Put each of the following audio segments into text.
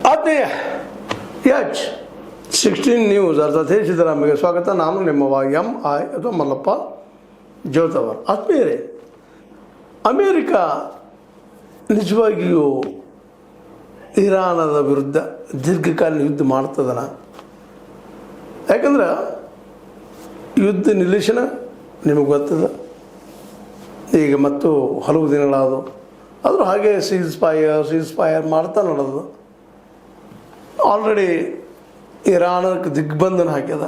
ಆತ್ಮೀಯ H 16 news ಅರ್ಥಾತ್ ಸಿದ್ದರಾಮಯ್ಯ ಸ್ವಾಗತ. ನಾನು ನಿಮ್ಮವ MI ಅಥವಾ ಮಲ್ಲಪ್ಪ ಜೋತವರ್. ಆತ್ಮೀಯರೇ, ಅಮೇರಿಕ ನಿಜವಾಗಿಯೂ ಇರಾನದ ವಿರುದ್ಧ ದೀರ್ಘಕಾಲೀನ ಯುದ್ಧ ಮಾಡ್ತದನ? ಯಾಕಂದ್ರೆ ಯುದ್ಧ ನಿಲ್ಲಿಸಿನ ನಿಮಗೆ ಗೊತ್ತದ, ಈಗ ಮತ್ತು ಹಲವು ದಿನಗಳಾದವು. ಆದರೂ ಹಾಗೆ ಸೀಸ್ ಫೈರ್ ಮಾಡ್ತಾ ನಡೆದು ಆಲ್ರೆಡಿ ಇರಾನಕ್ಕೆ ದಿಗ್ಬಂಧನ ಹಾಕ್ಯದ.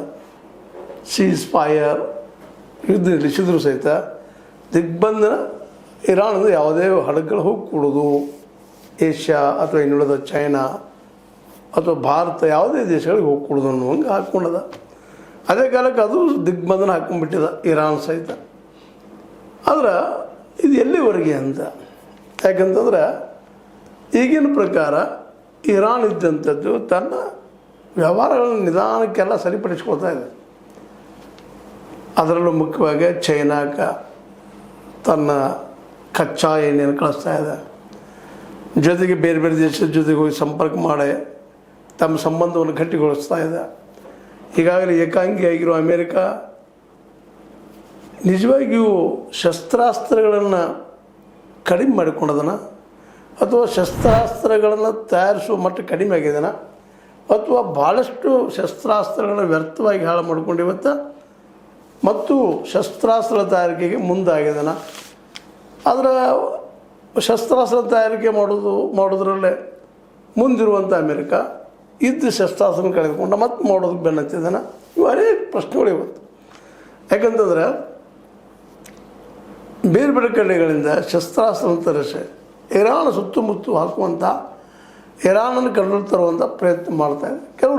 ಸೀಸ್ ಫೈರ್ ಯುದ್ಧ ನಿಲ್ಲಿಸಿದ್ರು ಸಹಿತ ದಿಗ್ಬಂಧನ ಇರಾನದ ಯಾವುದೇ ಹಡಗುಗಳು ಹೋಗಿ ಕೊಡೋದು, ಏಷ್ಯಾ ಅಥವಾ ಇನ್ನುಳಿದ ಚೈನಾ ಅಥವಾ ಭಾರತ ಯಾವುದೇ ದೇಶಗಳಿಗೆ ಹೋಗಿ ಕೊಡೋದು ಅನ್ನುವಂಗೆ ಹಾಕ್ಕೊಂಡದ. ಅದೇ ಕಾಲಕ್ಕೆ ಅದು ದಿಗ್ಬಂಧನ ಹಾಕ್ಕೊಂಡ್ಬಿಟ್ಟಿದ ಇರಾನ್ ಸಹಿತ. ಆದ್ರೆ ಇದು ಎಲ್ಲಿವರೆಗೆ ಅಂತ, ಯಾಕಂತಂದ್ರೆ ಈಗಿನ ಪ್ರಕಾರ ಇರಾನ್ ಇದ್ದಂಥದ್ದು ತನ್ನ ವ್ಯವಹಾರಗಳನ್ನು ನಿಧಾನಕ್ಕೆಲ್ಲ ಸರಿಪಡಿಸ್ಕೊಳ್ತಾ ಇದೆ. ಅದರಲ್ಲೂ ಮುಖ್ಯವಾಗಿ ಚೈನಾಕ್ಕೆ ತನ್ನ ಕಚ್ಚಾ ಎಣ್ಣೆಯನ್ನು ಕಳಿಸ್ತಾ ಇದೆ. ಜೊತೆಗೆ ಬೇರೆ ಬೇರೆ ದೇಶದ ಜೊತೆಗೆ ಹೋಗಿ ಸಂಪರ್ಕ ಮಾಡಿ ತಮ್ಮ ಸಂಬಂಧವನ್ನು ಗಟ್ಟಿಗೊಳಿಸ್ತಾ ಇದೆ. ಈಗಾಗಲೇ ಏಕಾಂಗಿಯಾಗಿರೋ ಅಮೇರಿಕ ನಿಜವಾಗಿಯೂ ಶಸ್ತ್ರಾಸ್ತ್ರಗಳನ್ನು ಕಡಿಮೆ ಮಾಡಿಕೊಂಡದನ, ಅಥವಾ ಶಸ್ತ್ರಾಸ್ತ್ರಗಳನ್ನು ತಯಾರಿಸುವ ಮಟ್ಟ ಕಡಿಮೆ ಆಗಿದೆನ, ಅಥವಾ ಭಾಳಷ್ಟು ಶಸ್ತ್ರಾಸ್ತ್ರಗಳನ್ನ ವ್ಯರ್ಥವಾಗಿ ಹಾಳು ಮಾಡ್ಕೊಂಡು ಇವತ್ತು ಮತ್ತು ಶಸ್ತ್ರಾಸ್ತ್ರ ತಯಾರಿಕೆಗೆ ಮುಂದಾಗಿದೆನ. ಆದರೆ ಶಸ್ತ್ರಾಸ್ತ್ರ ತಯಾರಿಕೆ ಮಾಡೋದ್ರಲ್ಲೇ ಮುಂದಿರುವಂಥ ಅಮೇರಿಕ ಇದ್ದ ಶಸ್ತ್ರಾಸ್ತ್ರ ಕಳೆದುಕೊಂಡು ಮತ್ತೆ ಮಾಡೋದಕ್ಕೆ ಬೆನ್ನತ್ತಿದ್ದಾನ. ಇವು ಅನೇಕ ಪ್ರಶ್ನೆಗಳು ಇವತ್ತು. ಯಾಕಂತಂದ್ರೆ ಬೇರೆ ಬೇರೆ ಕಡೆಗಳಿಂದ ಶಸ್ತ್ರಾಸ್ತ್ರ ತರಿಸಿ ಇರಾನ್ ಸುತ್ತಮುತ್ತ ಹಾಕುವಂಥ, ಇರಾನನ್ನು ಕಂಡು ತರುವಂಥ ಪ್ರಯತ್ನ ಮಾಡ್ತಾಯಿದೆ. ಕೆಲವು